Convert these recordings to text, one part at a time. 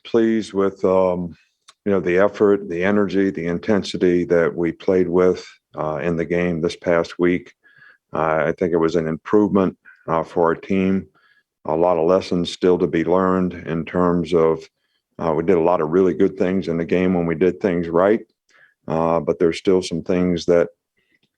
pleased with, the effort, the energy, the intensity that we played with in the game this past week. I think it was an improvement for our team. A lot of lessons still to be learned in terms of we did a lot of really good things in the game when we did things right, but there's still some things that,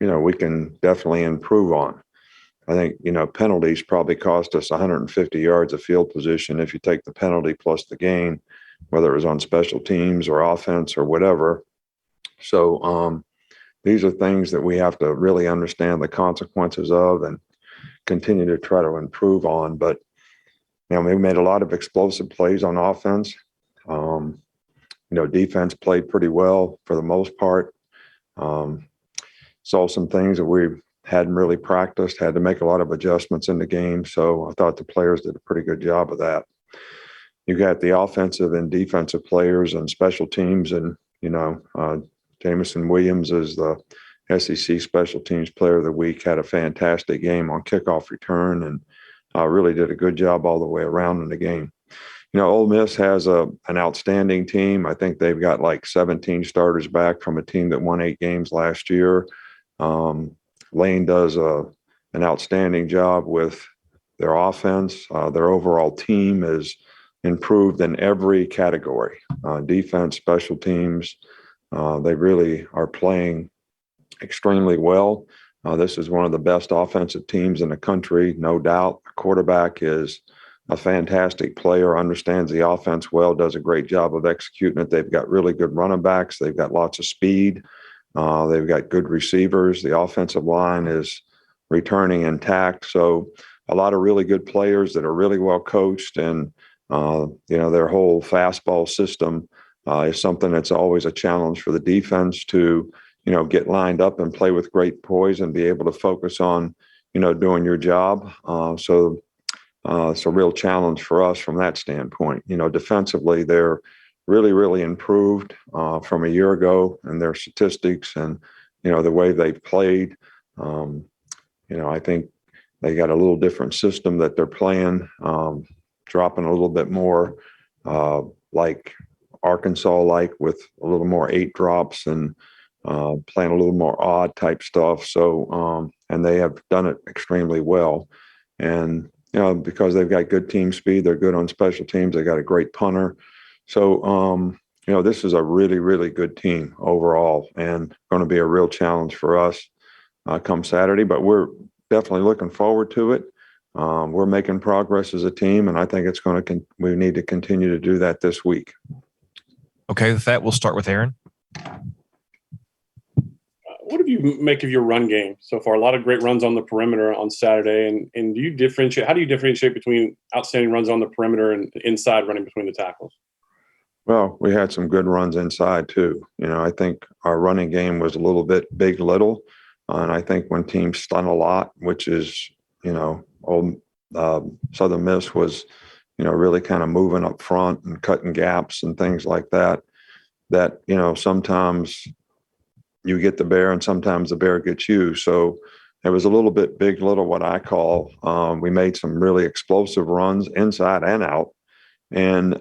we can definitely improve on. I think, penalties probably cost us 150 yards of field position if you take the penalty plus the gain, whether it was on special teams or offense or whatever. So these are things that we have to really understand the consequences of and continue to try to improve on. But, we made a lot of explosive plays on offense. Defense played pretty well for the most part. Saw some things that we hadn't really practiced, had to make a lot of adjustments in the game. So I thought the players did a pretty good job of that. You got the offensive and defensive players and special teams, and, Jamison Williams is the SEC Special Teams Player of the Week, had a fantastic game on kickoff return and really did a good job all the way around in the game. Ole Miss has an outstanding team. I think they've got like 17 starters back from a team that won 8 games last year. Lane does an outstanding job with their offense. Their overall team is improved in every category, defense, special teams. They really are playing extremely well. This is one of the best offensive teams in the country, no doubt. The quarterback is a fantastic player, understands the offense well, does a great job of executing it. They've got really good running backs. They've got lots of speed. They've got good receivers. The offensive line is returning intact. So a lot of really good players that are really well coached, and, their whole fastball system is something that's always a challenge for the defense to, get lined up and play with great poise and be able to focus on, doing your job. So it's a real challenge for us from that standpoint. Defensively, they're really, really improved from a year ago in their statistics and, the way they've played. I think they got a little different system that they're playing, dropping a little bit more like Arkansas, with a little more 8 drops and playing a little more odd type stuff. So, and they have done it extremely well. And, because they've got good team speed, they're good on special teams. They got a great punter. So, this is a really, really good team overall and going to be a real challenge for us come Saturday, but we're definitely looking forward to it. We're making progress as a team, and I think it's going to, we need to continue to do that this week. Okay. With that, we'll start with Aaron. What do you make of your run game so far? A lot of great runs on the perimeter on Saturday. And do you differentiate? How do you differentiate between outstanding runs on the perimeter and inside running between the tackles? Well, we had some good runs inside too. I think our running game was a little bit big, little. And I think when teams stun a lot, which is, Southern Miss was, really kind of moving up front and cutting gaps and things like that, sometimes you get the bear and sometimes the bear gets you. So it was a little bit big, little, what I call. We made some really explosive runs inside and out. And,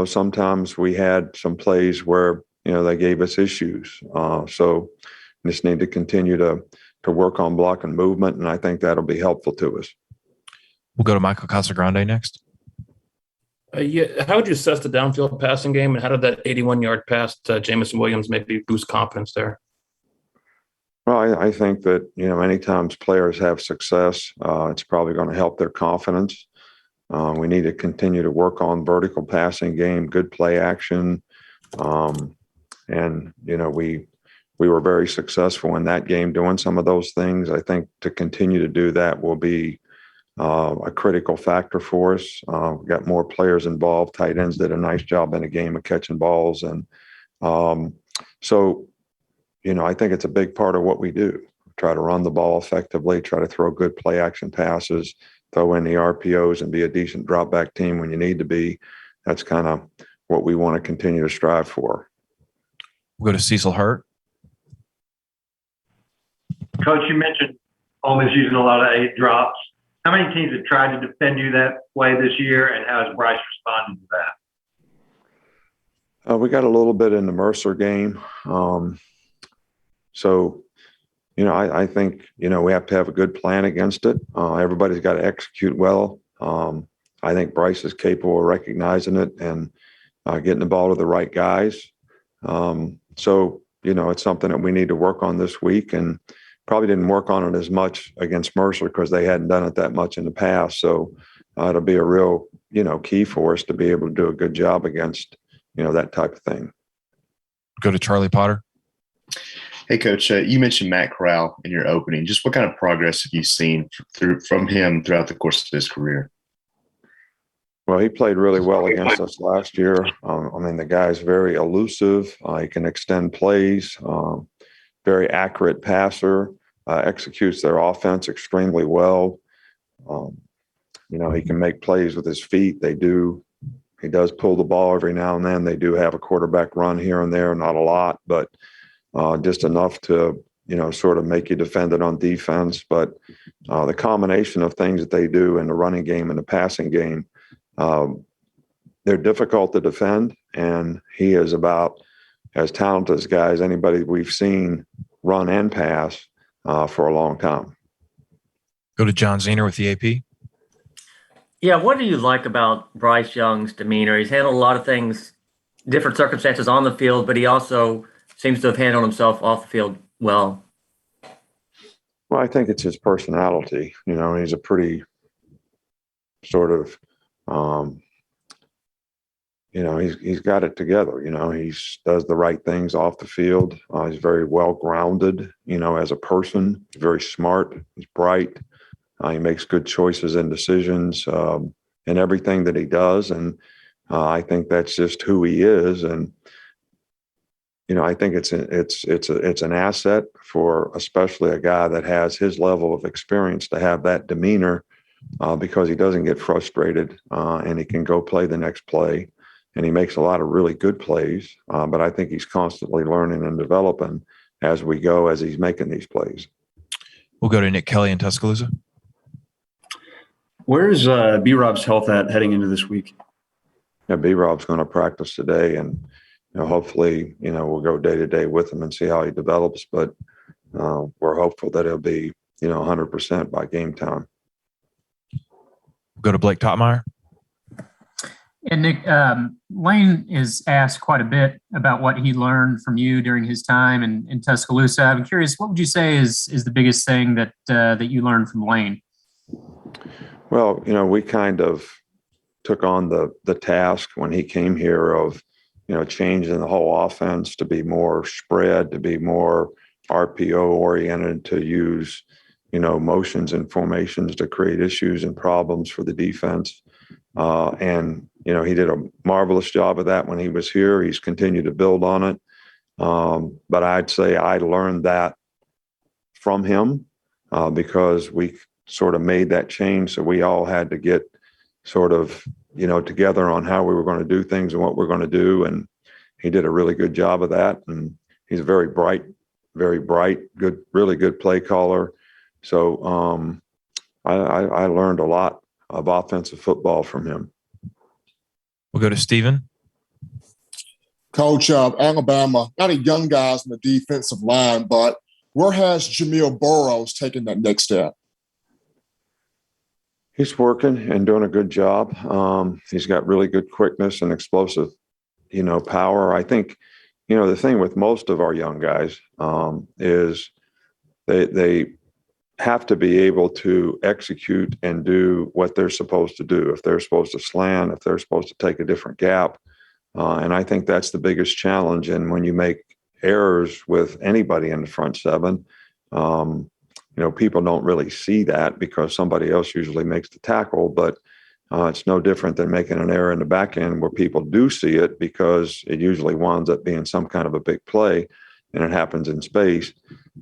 sometimes we had some plays where, they gave us issues. So we just need to continue to work on block and movement. And I think that'll be helpful to us. We'll go to Michael Casagrande next. How would you assess the downfield passing game, and how did that 81-yard pass to Jamison Williams maybe boost confidence there? Well, I think that, many times players have success. It's probably going to help their confidence. We need to continue to work on vertical passing game, good play action. And, we were very successful in that game doing some of those things. I think to continue to do that will be a critical factor for us. We got more players involved. Tight ends did a nice job in the game of catching balls. And so, I think it's a big part of what we do. Try to run the ball effectively, try to throw good play action passes, throw in the RPOs and be a decent drop back team when you need to be. That's kind of what we want to continue to strive for. We'll go to Cecil Hurt. Coach, you mentioned Ole Miss using a lot of 8 drops. How many teams have tried to defend you that way this year, and how has Bryce responded to that? We got a little bit in the Mercer game. So, I think, we have to have a good plan against it. Everybody's got to execute well. I think Bryce is capable of recognizing it and getting the ball to the right guys. So, it's something that we need to work on this week, and probably didn't work on it as much against Mercer because they hadn't done it that much in the past. So it'll be a real, key for us to be able to do a good job against, that type of thing. Go to Charlie Potter. Hey, Coach, you mentioned Matt Corrall in your opening. Just what kind of progress have you seen from him throughout the course of his career? Well, he played really well against us last year. The guy's very elusive. He can extend plays, very accurate passer, executes their offense extremely well. He can make plays with his feet. He does pull the ball every now and then. They do have a quarterback run here and there, not a lot, but just enough to, sort of make you defend it on defense. But the combination of things that they do in the running game and the passing game, they're difficult to defend. And he is about as talented as guys anybody we've seen run and pass for a long time. Go to John Zener with the AP. Yeah, what do you like about Bryce Young's demeanor? He's handled a lot of things, different circumstances on the field, but he also seems to have handled himself off the field well. Well, I think it's his personality. He's a pretty sort of, he's got it together. He does the right things off the field. He's very well grounded, as a person. He's very smart. He's bright. He makes good choices and decisions in everything that he does. And I think that's just who he is. And, I think it's an asset for especially a guy that has his level of experience to have that demeanor because he doesn't get frustrated and he can go play the next play. And he makes a lot of really good plays. But I think he's constantly learning and developing as we go, as he's making these plays. We'll go to Nick Kelly in Tuscaloosa. Where's B-Rob's health at heading into this week? Yeah, B-Rob's going to practice today, and hopefully, we'll go day to day with him and see how he develops. But we're hopeful that he'll be, 100% by game time. We'll go to Blake Totmeyer. And Nick, Lane is asked quite a bit about what he learned from you during his time in Tuscaloosa. I'm curious, what would you say is the biggest thing that you learned from Lane? Well, we kind of took on the task when he came here of, changing the whole offense to be more spread, to be more RPO oriented, to use, motions and formations to create issues and problems for the defense. And he did a marvelous job of that when he was here. He's continued to build on it. But I'd say I learned that from him because we sort of made that change. So we all had to get sort of, together on how we were going to do things and what we're going to do. And he did a really good job of that. And he's very bright, good, really good play caller. So I learned a lot of offensive football from him. We'll go to Steven. Coach, Alabama, not a young guys in the defensive line, but where has Jamil Burroughs taken that next step? He's working and doing a good job. He's got really good quickness and explosive, power. I think, the thing with most of our young guys is they have to be able to execute and do what they're supposed to do. If they're supposed to slant, if they're supposed to take a different gap. And I think that's the biggest challenge. And when you make errors with anybody in the front seven, people don't really see that because somebody else usually makes the tackle, but it's no different than making an error in the back end where people do see it because it usually winds up being some kind of a big play and it happens in space.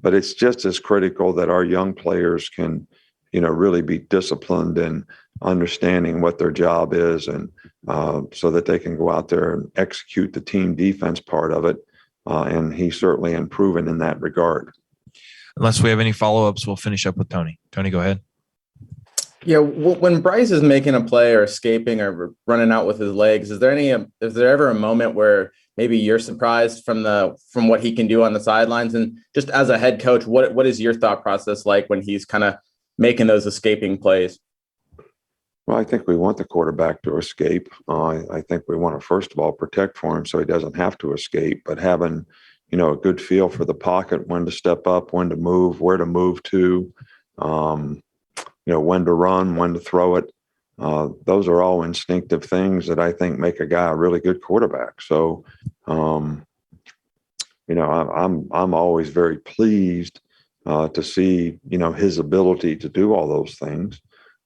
But it's just as critical that our young players can, really be disciplined in understanding what their job is and so that they can go out there and execute the team defense part of it. And he's certainly improving in that regard. Unless we have any follow-ups, we'll finish up with Tony. Tony, go ahead. Yeah, when Bryce is making a play or escaping or running out with his legs, is there ever a moment where maybe you're surprised from what he can do on the sidelines? And just as a head coach, what is your thought process like when he's kind of making those escaping plays? Well, I think we want the quarterback to escape. I think we want to, first of all, protect for him so he doesn't have to escape, but having, a good feel for the pocket, when to step up, when to move, where to move to, when to run, when to throw it. Those are all instinctive things that I think make a guy a really good quarterback. So, I'm always very pleased to see, his ability to do all those things.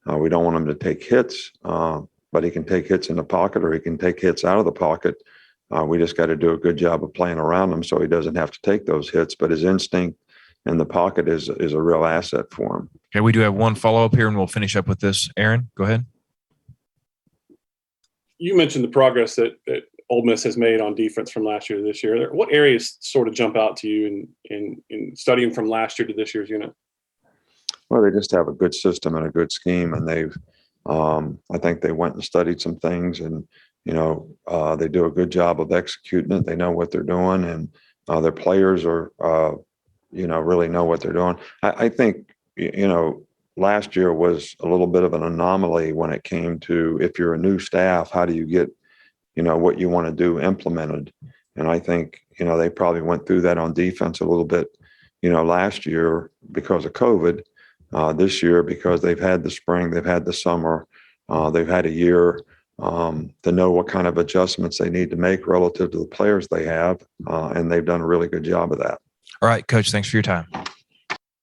We don't want him to take hits, but he can take hits in the pocket or he can take hits out of the pocket. We just got to do a good job of playing around him so he doesn't have to take those hits. But his instinct in the pocket is a real asset for him. Okay, we do have one follow-up here, and we'll finish up with this. Aaron, go ahead. You mentioned the progress that Ole Miss has made on defense from last year to this year. What areas sort of jump out to you in studying from last year to this year's unit? Well, they just have a good system and a good scheme, and they've I think they went and studied some things, and they do a good job of executing it. They know what they're doing, and their players are really know what they're doing. I think last year was a little bit of an anomaly when it came to, if you're a new staff, how do you get what you want to do implemented? And I think they probably went through that on defense a little bit last year because of COVID. This year, because they've had the spring, they've had the summer, they've had a year to know what kind of adjustments they need to make relative to the players they have, and they've done a really good job of that. All right, Coach, thanks for your time.